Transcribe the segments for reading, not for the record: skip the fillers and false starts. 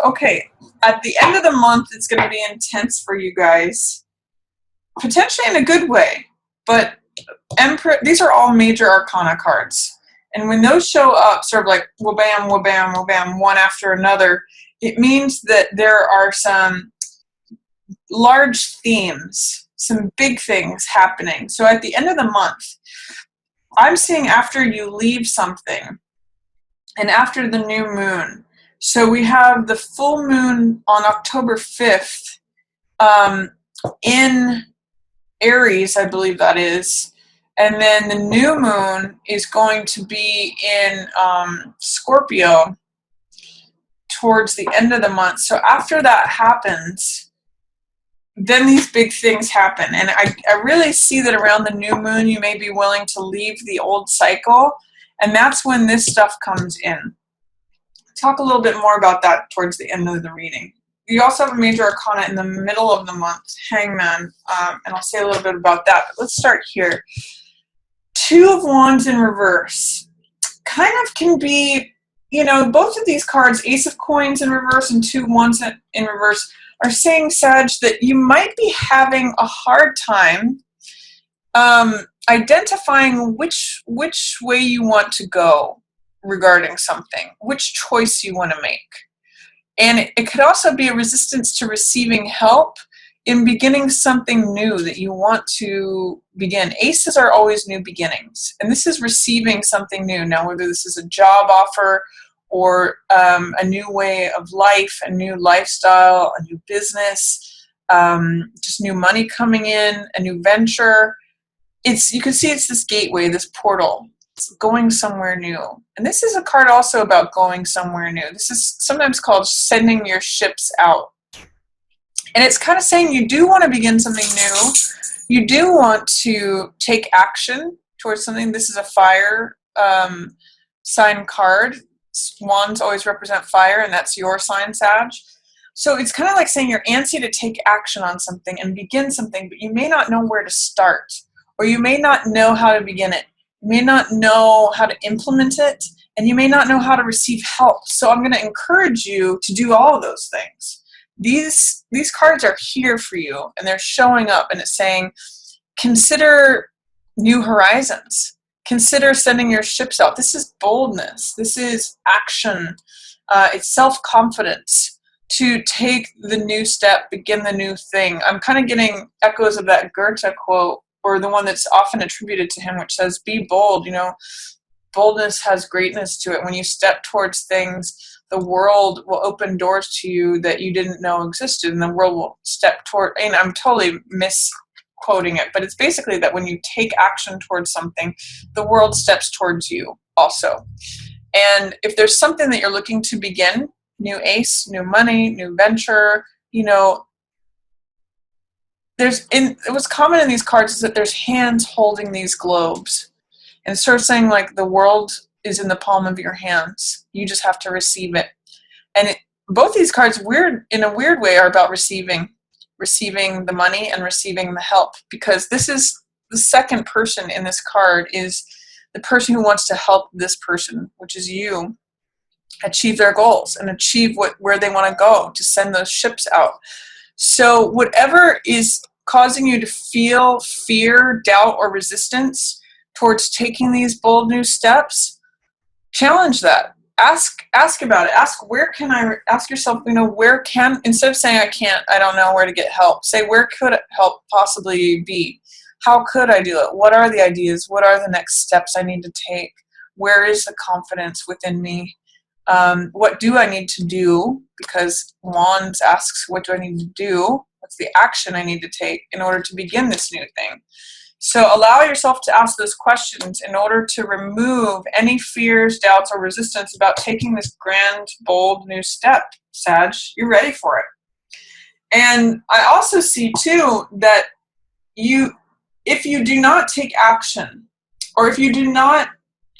Okay, at the end of the month, it's going to be intense for you guys, potentially in a good way. But these are all major arcana cards. And when those show up, sort of like wha-bam, wha-bam, wha-bam, one after another, it means that there are some large themes, some big things happening. So at the end of the month, I'm seeing after you leave something and after the new moon. So we have the full moon on October 5th in Aries, I believe that is. And then the new moon is going to be in Scorpio towards the end of the month. So after that happens, then these big things happen. And I really see that around the new moon, you may be willing to leave the old cycle. And that's when this stuff comes in. Talk a little bit more about that towards the end of the reading. You also have a major arcana in the middle of the month, Hangman, and I'll say a little bit about that. But let's start here. Two of Wands in reverse kind of can be, both of these cards, Ace of Coins in reverse and Two of Wands in reverse, are saying, Sag, that you might be having a hard time identifying which way you want to go regarding something, which choice you want to make. And it could also be a resistance to receiving help in beginning something new that you want to begin. Aces are always new beginnings. And this is receiving something new. Now, whether this is a job offer or a new way of life, a new lifestyle, a new business, just new money coming in, a new venture. You can see it's this gateway, this portal. It's going somewhere new. And this is a card also about going somewhere new. This is sometimes called sending your ships out. And it's kind of saying you do want to begin something new. You do want to take action towards something. This is a fire sign card. Wands always represent fire, and that's your sign, Sag. So it's kind of like saying you're antsy to take action on something and begin something, but you may not know where to start, or you may not know how to begin it. You may not know how to implement it, and you may not know how to receive help. So I'm going to encourage you to do all of those things. These cards are here for you, and they're showing up, and it's saying, consider new horizons. Consider sending your ships out. This is boldness. This is action. It's self-confidence to take the new step, begin the new thing. I'm kind of getting echoes of that Goethe quote, or the one that's often attributed to him, which says, be bold. Boldness has greatness to it. When you step towards things, the world will open doors to you that you didn't know existed, and the world will step toward, and I'm totally misquoting it, but it's basically that when you take action towards something, the world steps towards you also. And if there's something that you're looking to begin, new ace, new money, new venture, what's common in these cards is that there's hands holding these globes. And it's sort of saying like the world is in the palm of your hands. You just have to receive it. And both these cards, in a weird way, are about receiving the money and receiving the help. Because this is the second person in this card is the person who wants to help this person, which is you, achieve their goals and achieve where they want to go, to send those ships out. So whatever is causing you to feel fear, doubt, or resistance towards taking these bold new steps, challenge that. Ask about it. Ask yourself, instead of saying I don't know where to get help, say, where could help possibly be? How could I do it? What are the ideas? What are the next steps I need to take? Where is the confidence within me? What do I need to do? Because Wands asks, what do I need to do? What's the action I need to take in order to begin this new thing? So allow yourself to ask those questions in order to remove any fears, doubts, or resistance about taking this grand, bold new step, Sag. You're ready for it. And I also see, too, that if you do not take action, or if you do not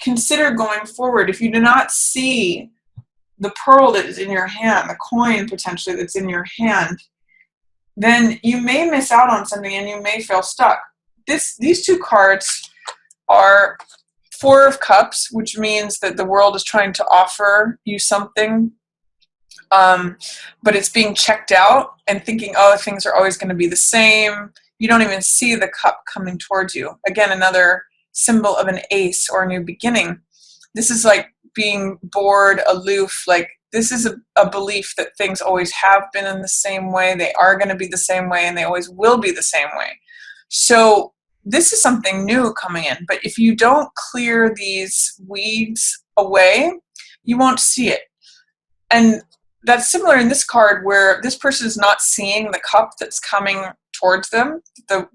consider going forward, if you do not see the pearl that is in your hand, the coin potentially that's in your hand, then you may miss out on something and you may feel stuck. These two cards are Four of Cups, which means that the world is trying to offer you something But it's being checked out and thinking, oh, things are always going to be the same. You don't even see the cup coming towards you. Again, another symbol of an ace or a new beginning. This is like being bored, aloof. Like this is a belief that things always have been in the same way. They are going to be the same way, and they always will be the same way. So this is something new coming in. But if you don't clear these weeds away, you won't see it. And that's similar in this card where this person is not seeing the cup that's coming towards them, the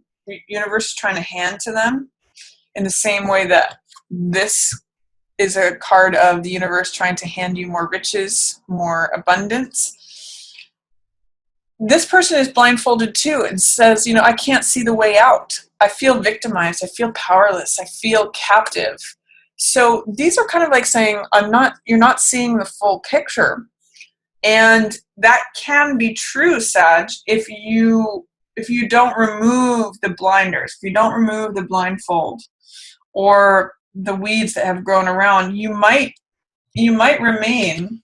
universe is trying to hand to them, in the same way that this is a card of the universe trying to hand you more riches, more abundance. This person is blindfolded too and says, you know, I can't see the way out. I feel victimized. I feel powerless. I feel captive. So these are kind of like saying, you're not seeing the full picture. And that can be true, Sag, if you don't remove the blinders, if you don't remove the blindfold or the weeds that have grown around, you might remain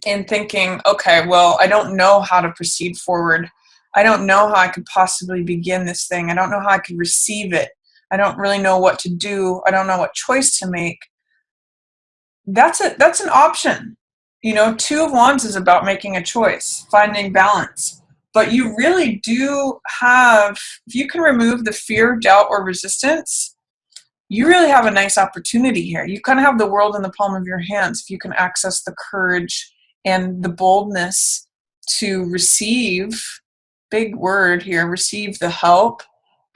in thinking, okay, well, I don't know how to proceed forward. I don't know how I could possibly begin this thing. I don't know how I could receive it. I don't really know what to do. I don't know what choice to make. That's an option. You know, Two of Wands is about making a choice, finding balance. But you really do have, if you can remove the fear, doubt, or resistance, you really have a nice opportunity here. You kind of have the world in the palm of your hands if you can access the courage and the boldness to receive, big word here, receive the help,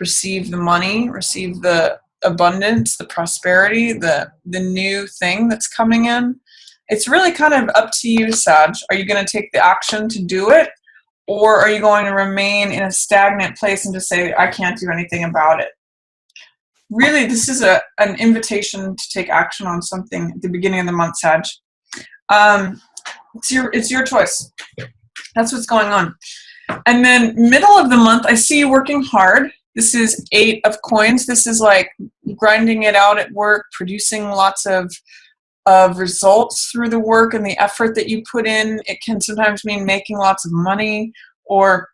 receive the money, receive the abundance, the prosperity, the new thing that's coming in. It's really kind of up to you, Sag. Are you going to take the action to do it? Or are you going to remain in a stagnant place and just say, I can't do anything about it? Really, this is an invitation to take action on something at the beginning of the month, Sag. It's your choice. That's what's going on. And then middle of the month, I see you working hard. This is 8 of coins. This is like grinding it out at work, producing lots of results through the work and the effort that you put in. It can sometimes mean making lots of money or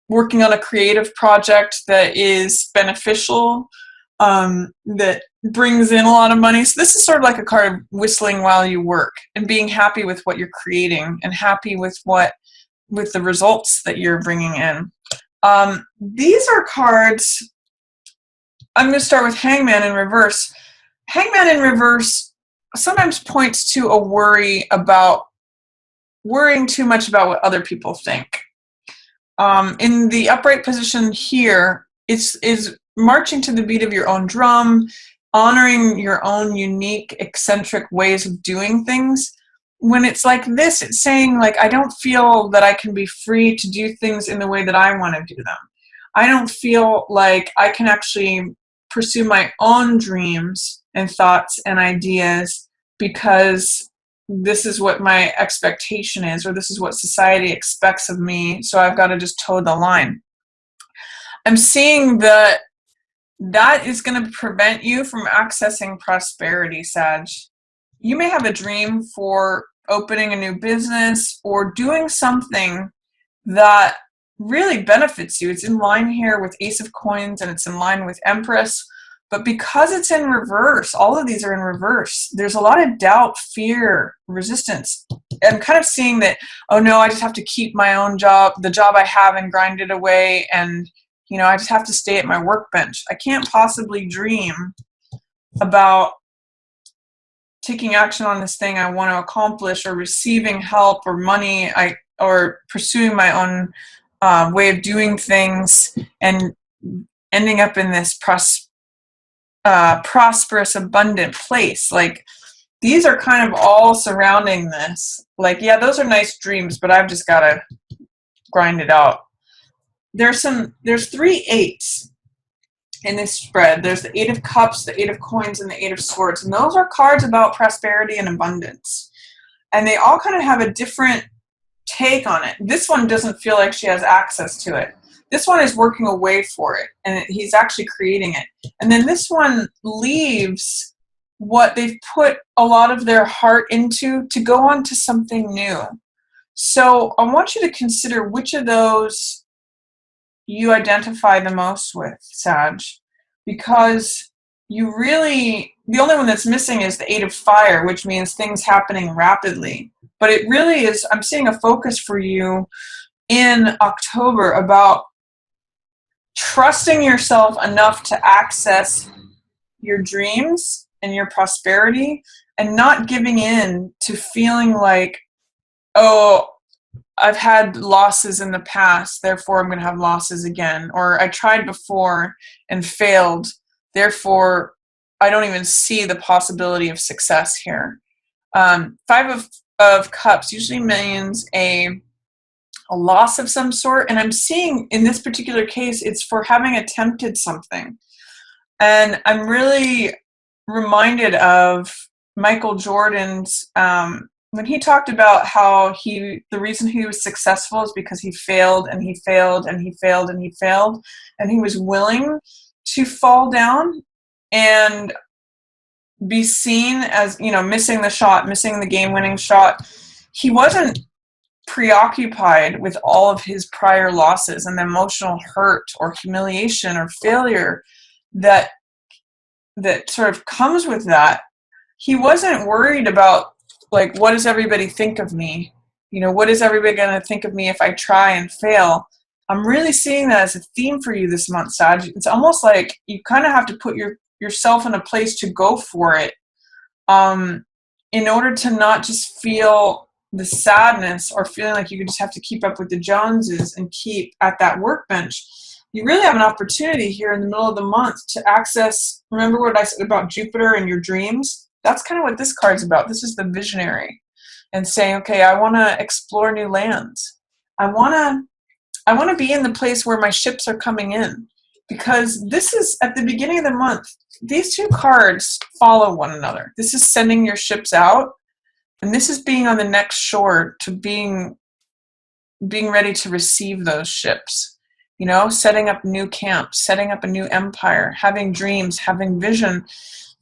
working on a creative project that is beneficial, that brings in a lot of money. So this is sort of like a card of whistling while you work and being happy with what you're creating and happy with the results that you're bringing in. These are cards. I'm going to start with Hangman in reverse. Hangman in reverse sometimes points to a worrying too much about what other people think. In the upright position here, is marching to the beat of your own drum, honoring your own unique, eccentric ways of doing things. When it's like this, it's saying, like, I don't feel that I can be free to do things in the way that I want to do them. I don't feel like I can actually pursue my own dreams and thoughts and ideas because this is what my expectation is, or this is what society expects of me, so I've got to just toe the line. I'm seeing that is going to prevent you from accessing prosperity, Sag. You may have a dream for opening a new business or doing something that really benefits you. It's in line here with Ace of Coins, and it's in line with Empress. But because it's in reverse, all of these are in reverse, there's a lot of doubt, fear, resistance. I'm kind of seeing that, oh no, I just have to keep my own job, the job I have, and grind it away. And, you know, I just have to stay at my workbench. I can't possibly dream about taking action on this thing I want to accomplish, or receiving help or money, or pursuing my own way of doing things and ending up in this prosperous, abundant place. Like, these are kind of all surrounding this. Like, yeah, those are nice dreams, but I've just got to grind it out. There's 3 8s in this spread. There's the 8 of Cups, the 8 of Coins, and the 8 of Swords. And those are cards about prosperity and abundance. And they all kind of have a different take on it. This one doesn't feel like she has access to it. This one is working away for it, and he's actually creating it. And then this one leaves what they've put a lot of their heart into to go on to something new. So I want you to consider which of those you identify the most with, Sag, because you really, the only one that's missing is the 8 of fire, which means things happening rapidly. But it really is, I'm seeing a focus for you in October about trusting yourself enough to access your dreams and your prosperity and not giving in to feeling like, oh, I've had losses in the past, therefore I'm going to have losses again. Or I tried before and failed, therefore I don't even see the possibility of success here. Five of Cups usually means a loss of some sort. And I'm seeing in this particular case, it's for having attempted something. And I'm really reminded of Michael Jordan's, when he talked about how the reason he was successful is because he failed and he failed and he failed and he failed. And he was willing to fall down and be seen as, missing the shot, missing the game-winning shot. He wasn't preoccupied with all of his prior losses and the emotional hurt or humiliation or failure that sort of comes with that. He wasn't worried about, like, what does everybody think of me? What is everybody going to think of me if I try and fail? I'm really seeing that as a theme for you this month, Sag. It's almost like you kind of have to put yourself in a place to go for it, in order to not just feel the sadness or feeling like you just have to keep up with the Joneses and keep at that workbench. You really have an opportunity here in the middle of the month to access, remember what I said about Jupiter and your dreams? That's kind of what this card's about. This is the visionary and saying, okay, I want to explore new lands. I want to be in the place where my ships are coming in, because this is at the beginning of the month. These two cards follow one another. This is sending your ships out, and this is being on the next shore to being ready to receive those ships. Setting up new camps, setting up a new empire, having dreams, having vision.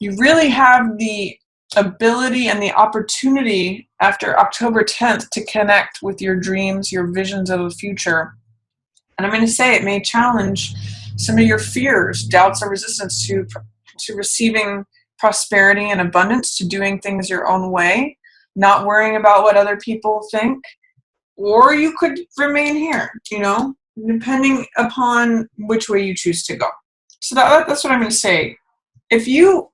You really have the ability and the opportunity after October 10th to connect with your dreams, your visions of the future. And I'm going to say it may challenge some of your fears, doubts, or resistance to receiving prosperity and abundance, to doing things your own way, not worrying about what other people think. Or you could remain here, depending upon which way you choose to go. So that's what I'm going to say. If you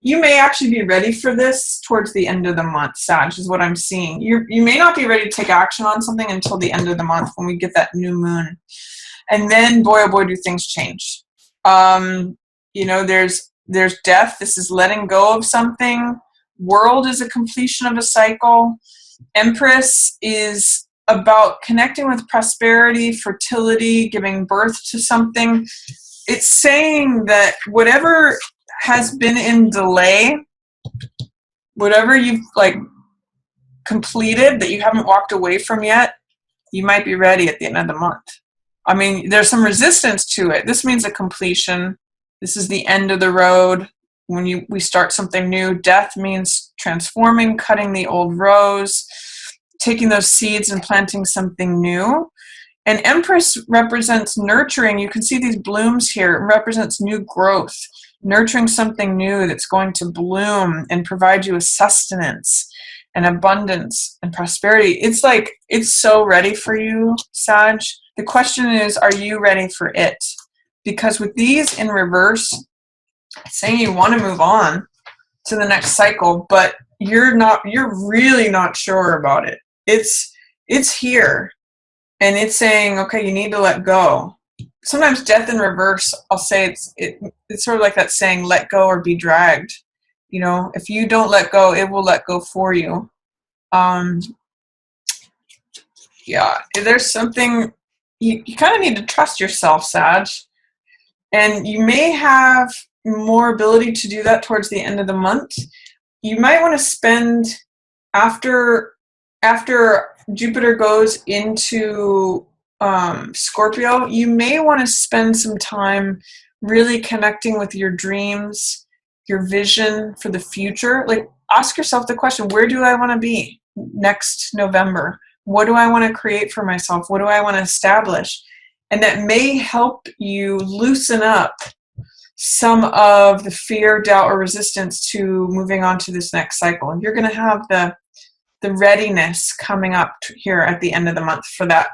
may actually be ready for this towards the end of the month, Sag, is what I'm seeing. You may not be ready to take action on something until the end of the month when we get that new moon. And then, boy, oh boy, do things change. There's death. This is letting go of something. World is a completion of a cycle. Empress is about connecting with prosperity, fertility, giving birth to something. It's saying that whatever has been in delay, whatever you've completed that you haven't walked away from yet, you might be ready at the end of the month. I mean, there's some resistance to it. This means a completion. This is the end of the road. When we start something new, death means transforming, cutting the old rows, taking those seeds and planting something new. And Empress represents nurturing. You can see these blooms here. It represents new growth, nurturing something new that's going to bloom and provide you with sustenance and abundance and prosperity. It's like, it's so ready for you, Sag. The question is, are you ready for it? Because with these in reverse, it's saying you want to move on to the next cycle, but you're really not sure about it. It's here, and it's saying, okay, you need to let go. Sometimes death in reverse, I'll say it's sort of like that saying, let go or be dragged. If you don't let go, it will let go for you. There's something, you kind of need to trust yourself, Sag. And you may have more ability to do that towards the end of the month. You might want to spend, after Jupiter goes into Scorpio, you may want to spend some time really connecting with your dreams, your vision for the future. Like, ask yourself the question, where do I want to be next November? What do I want to create for myself? What do I want to establish? And that may help you loosen up some of the fear, doubt, or resistance to moving on to this next cycle. You're going to have the readiness coming up here at the end of the month for that